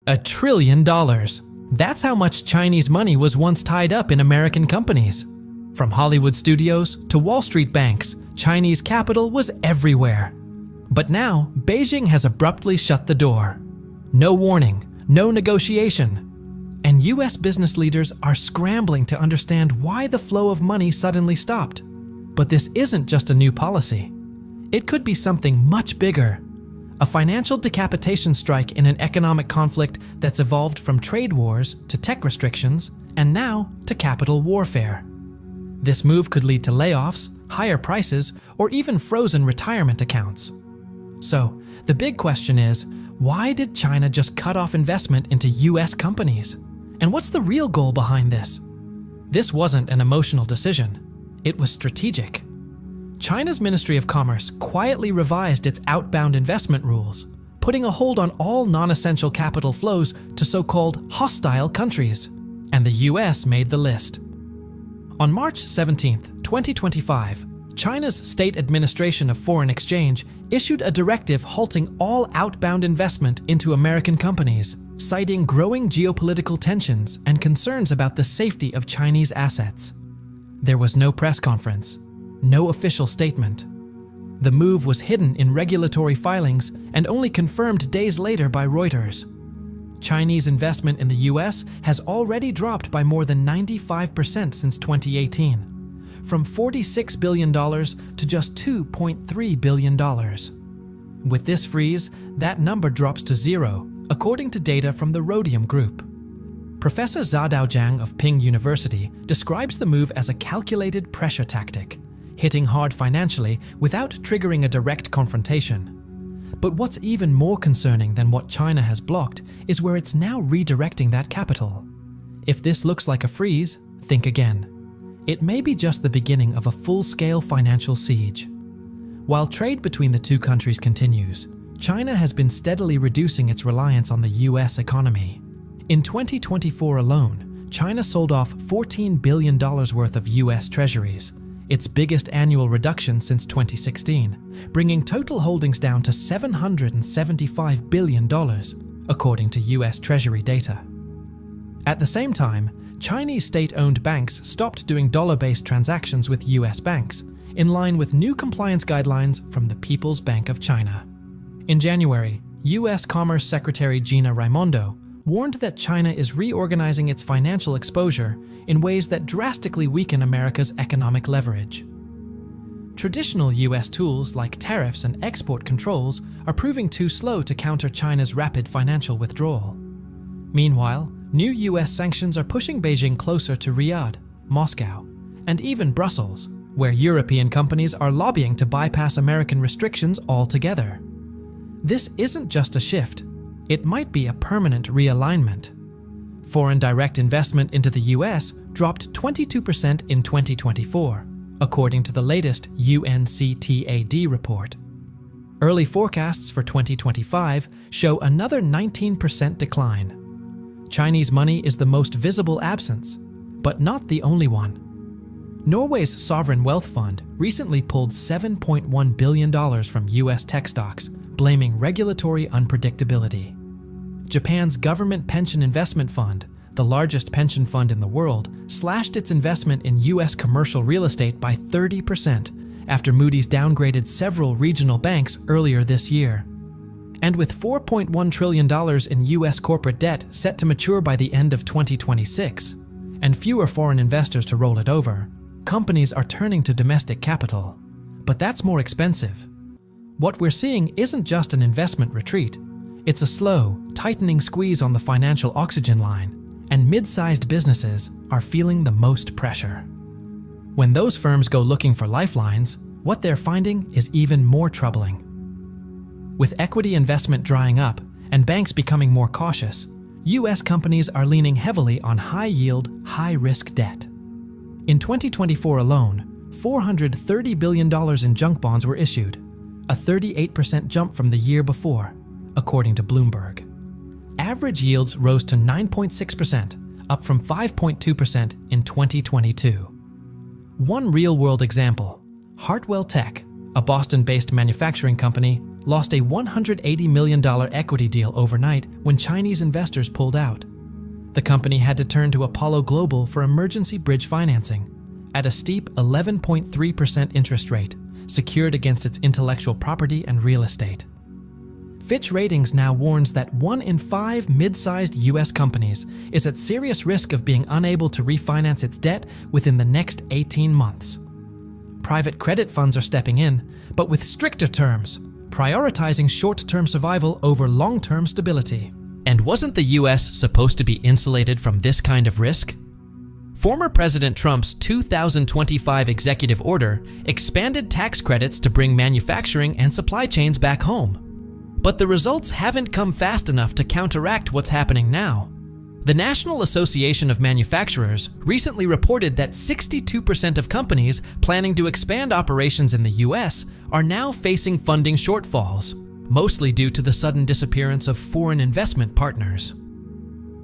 $1 trillion. That's how much Chinese money was once tied up in American companies. From Hollywood studios to Wall Street banks, Chinese capital was everywhere. But now, Beijing has abruptly shut the door. No warning, no negotiation. And US business leaders are scrambling to understand why the flow of money suddenly stopped. But this isn't just a new policy. It could be something much bigger. A financial decapitation strike in an economic conflict that's evolved from trade wars to tech restrictions and now to capital warfare. This move could lead to layoffs, higher prices, or even frozen retirement accounts. So, the big question is, why did China just cut off investment into US companies? And what's the real goal behind this? This wasn't an emotional decision. It was strategic. China's Ministry of Commerce quietly revised its outbound investment rules, putting a hold on all non-essential capital flows to so-called hostile countries, and the US made the list. On March 17, 2025, China's State Administration of Foreign Exchange issued a directive halting all outbound investment into American companies, citing growing geopolitical tensions and concerns about the safety of Chinese assets. There was no press conference, no official statement. The move was hidden in regulatory filings and only confirmed days later by Reuters. Chinese investment in the US has already dropped by more than 95% since 2018, from $46 billion to just $2.3 billion. With this freeze, that number drops to zero, according to data from the Rhodium Group. Professor Zadao Jiang of Ping University describes the move as a calculated pressure tactic, hitting hard financially without triggering a direct confrontation. But what's even more concerning than what China has blocked is where it's now redirecting that capital. If this looks like a freeze, think again. It may be just the beginning of a full-scale financial siege. While trade between the two countries continues, China has been steadily reducing its reliance on the US economy. In 2024 alone, China sold off $14 billion worth of US treasuries, its biggest annual reduction since 2016, bringing total holdings down to $775 billion, according to US Treasury data. At the same time, Chinese state-owned banks stopped doing dollar-based transactions with US banks, in line with new compliance guidelines from the People's Bank of China. In January, US Commerce Secretary Gina Raimondo warned that China is reorganizing its financial exposure in ways that drastically weaken America's economic leverage. Traditional US tools like tariffs and export controls are proving too slow to counter China's rapid financial withdrawal. Meanwhile, new US sanctions are pushing Beijing closer to Riyadh, Moscow, and even Brussels, where European companies are lobbying to bypass American restrictions altogether. This isn't just a shift. It might be a permanent realignment. Foreign direct investment into the US dropped 22% in 2024, according to the latest UNCTAD report. Early forecasts for 2025 show another 19% decline. Chinese money is the most visible absence, but not the only one. Norway's sovereign wealth fund recently pulled $7.1 billion from US tech stocks, blaming regulatory unpredictability. Japan's Government Pension Investment Fund, the largest pension fund in the world, slashed its investment in US commercial real estate by 30% after Moody's downgraded several regional banks earlier this year. And with $4.1 trillion in US corporate debt set to mature by the end of 2026, and fewer foreign investors to roll it over, companies are turning to domestic capital. But that's more expensive. What we're seeing isn't just an investment retreat. It's a slow, tightening squeeze on the financial oxygen line, and mid-sized businesses are feeling the most pressure. When those firms go looking for lifelines, what they're finding is even more troubling. With equity investment drying up and banks becoming more cautious, US companies are leaning heavily on high-yield, high-risk debt. In 2024 alone, $430 billion in junk bonds were issued, a 38% jump from the year before, according to Bloomberg. Average yields rose to 9.6%, up from 5.2% in 2022. One real-world example, Hartwell Tech, a Boston-based manufacturing company, lost a $180 million equity deal overnight when Chinese investors pulled out. The company had to turn to Apollo Global for emergency bridge financing at a steep 11.3% interest rate, secured against its intellectual property and real estate. Fitch Ratings now warns that 1 in 5 mid-sized U.S. companies is at serious risk of being unable to refinance its debt within the next 18 months. Private credit funds are stepping in, but with stricter terms, prioritizing short-term survival over long-term stability. And wasn't the U.S. supposed to be insulated from this kind of risk? Former President Trump's 2025 executive order expanded tax credits to bring manufacturing and supply chains back home. But the results haven't come fast enough to counteract what's happening now. The National Association of Manufacturers recently reported that 62% of companies planning to expand operations in the U.S. are now facing funding shortfalls, mostly due to the sudden disappearance of foreign investment partners.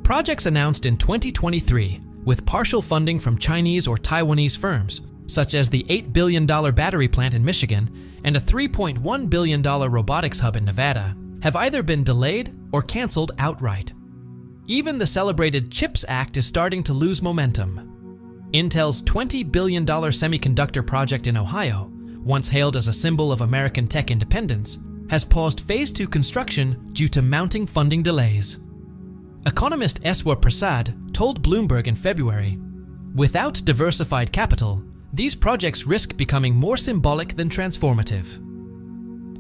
Projects announced in 2023, with partial funding from Chinese or Taiwanese firms, such as the $8 billion battery plant in Michigan and a $3.1 billion robotics hub in Nevada, have either been delayed or canceled outright. Even the celebrated CHIPS Act is starting to lose momentum. Intel's $20 billion semiconductor project in Ohio, once hailed as a symbol of American tech independence, has paused Phase 2 construction due to mounting funding delays. Economist Eswar Prasad told Bloomberg in February, "Without diversified capital, these projects risk becoming more symbolic than transformative."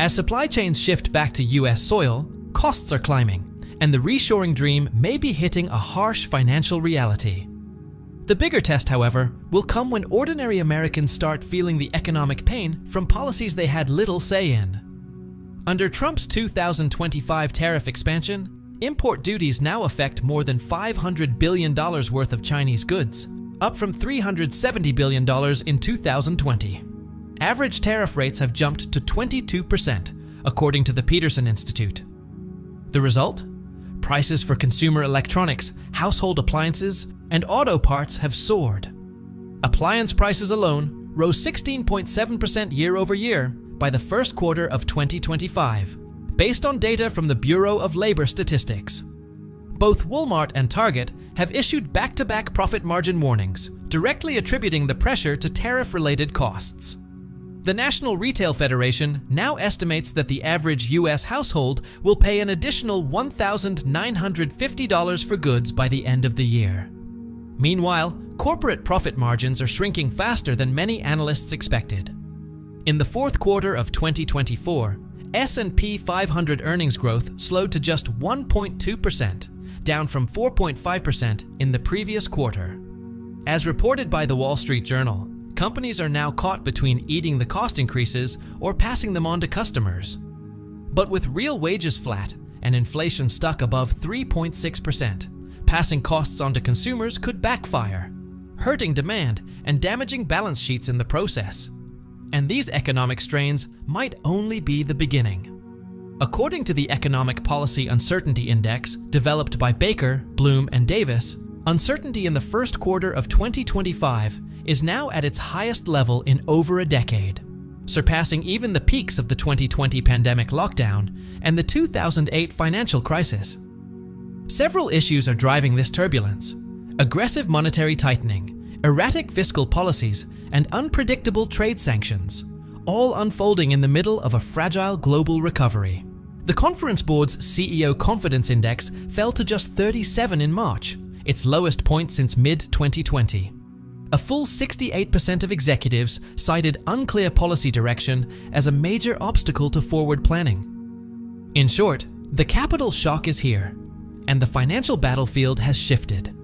As supply chains shift back to U.S. soil, costs are climbing, and the reshoring dream may be hitting a harsh financial reality. The bigger test, however, will come when ordinary Americans start feeling the economic pain from policies they had little say in. Under Trump's 2025 tariff expansion, import duties now affect more than $500 billion worth of Chinese goods, up from $370 billion in 2020. Average tariff rates have jumped to 22%, according to the Peterson Institute. The result? Prices for consumer electronics, household appliances, and auto parts have soared. Appliance prices alone rose 16.7% year over year by the first quarter of 2025, based on data from the Bureau of Labor Statistics. Both Walmart and Target have issued back-to-back profit margin warnings, directly attributing the pressure to tariff-related costs. The National Retail Federation now estimates that the average U.S. household will pay an additional $1,950 for goods by the end of the year. Meanwhile, corporate profit margins are shrinking faster than many analysts expected. In the fourth quarter of 2024, S&P 500 earnings growth slowed to just 1.2%, down from 4.5% in the previous quarter. As reported by the Wall Street Journal, companies are now caught between eating the cost increases or passing them on to customers. But with real wages flat and inflation stuck above 3.6%, passing costs on to consumers could backfire, hurting demand and damaging balance sheets in the process. And these economic strains might only be the beginning. According to the Economic Policy Uncertainty Index developed by Baker, Bloom, and Davis, uncertainty in the first quarter of 2025 is now at its highest level in over a decade, surpassing even the peaks of the 2020 pandemic lockdown and the 2008 financial crisis. Several issues are driving this turbulence: aggressive monetary tightening, erratic fiscal policies, and unpredictable trade sanctions, all unfolding in the middle of a fragile global recovery. The Conference Board's CEO Confidence Index fell to just 37 in March, its lowest point since mid-2020. A full 68% of executives cited unclear policy direction as a major obstacle to forward planning. In short, the capital shock is here, and the financial battlefield has shifted.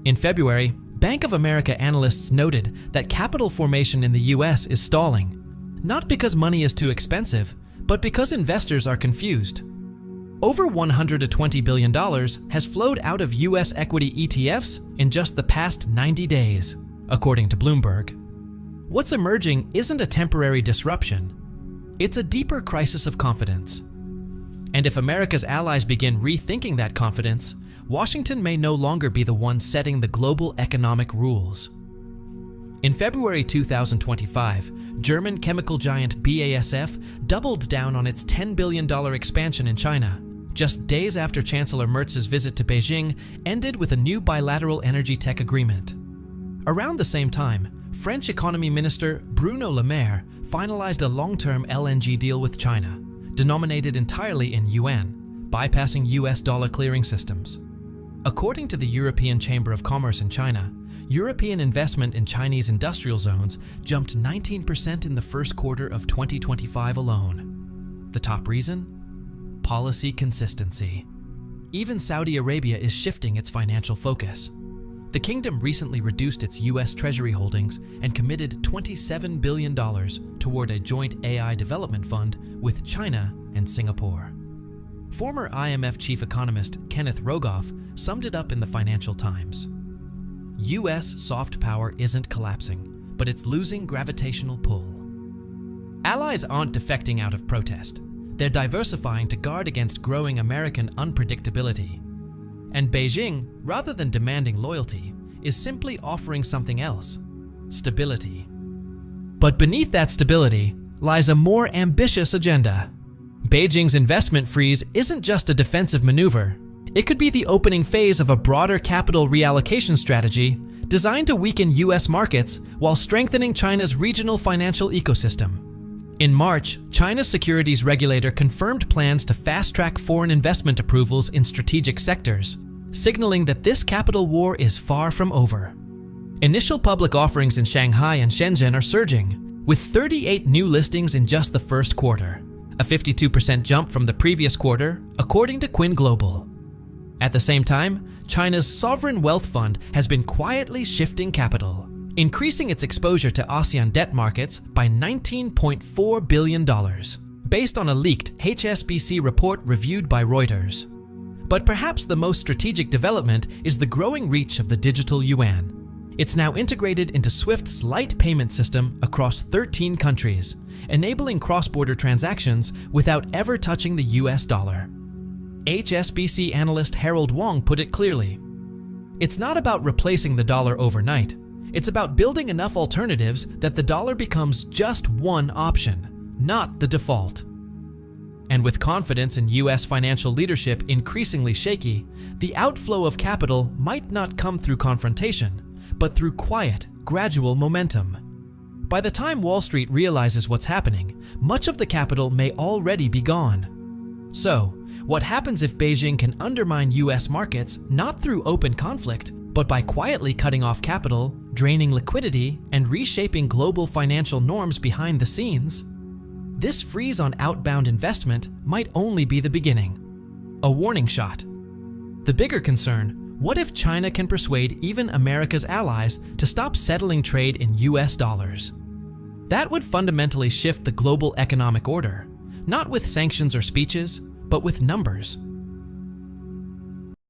In February, Bank of America analysts noted that capital formation in the U.S. is stalling, not because money is too expensive, but because investors are confused. Over $120 billion has flowed out of U.S. equity ETFs in just the past 90 days, according to Bloomberg. What's emerging isn't a temporary disruption. It's a deeper crisis of confidence. And if America's allies begin rethinking that confidence, Washington may no longer be the one setting the global economic rules. In February 2025, German chemical giant BASF doubled down on its $10 billion expansion in China, just days after Chancellor Merz's visit to Beijing ended with a new bilateral energy tech agreement. Around the same time, French Economy Minister Bruno Le Maire finalized a long-term LNG deal with China, denominated entirely in Yuan, bypassing US dollar clearing systems. According to the European Chamber of Commerce in China, European investment in Chinese industrial zones jumped 19% in the first quarter of 2025 alone. The top reason? Policy consistency. Even Saudi Arabia is shifting its financial focus. The kingdom recently reduced its US Treasury holdings and committed $27 billion toward a joint AI development fund with China and Singapore. Former IMF chief economist Kenneth Rogoff summed it up in the Financial Times. US soft power isn't collapsing, but it's losing gravitational pull. Allies aren't defecting out of protest. They're diversifying to guard against growing American unpredictability. And Beijing, rather than demanding loyalty, is simply offering something else: stability. But beneath that stability lies a more ambitious agenda. Beijing's investment freeze isn't just a defensive maneuver. It could be the opening phase of a broader capital reallocation strategy designed to weaken US markets while strengthening China's regional financial ecosystem. In March, China's securities regulator confirmed plans to fast-track foreign investment approvals in strategic sectors, signaling that this capital war is far from over. Initial public offerings in Shanghai and Shenzhen are surging, with 38 new listings in just the first quarter, a 52% jump from the previous quarter, according to Quinn Global. At the same time, China's sovereign wealth fund has been quietly shifting capital, increasing its exposure to ASEAN debt markets by $19.4 billion, based on a leaked HSBC report reviewed by Reuters. But perhaps the most strategic development is the growing reach of the digital yuan. It's now integrated into SWIFT's light payment system across 13 countries, enabling cross-border transactions without ever touching the US dollar. HSBC analyst Harold Wong put it clearly. It's not about replacing the dollar overnight. It's about building enough alternatives that the dollar becomes just one option, not the default. And with confidence in US financial leadership increasingly shaky, the outflow of capital might not come through confrontation, but through quiet, gradual momentum. By the time Wall Street realizes what's happening, much of the capital may already be gone. So, what happens if Beijing can undermine US markets not through open conflict, but by quietly cutting off capital, draining liquidity, and reshaping global financial norms behind the scenes? This freeze on outbound investment might only be the beginning. A warning shot. The bigger concern: what if China can persuade even America's allies to stop settling trade in US dollars? That would fundamentally shift the global economic order, not with sanctions or speeches, but with numbers.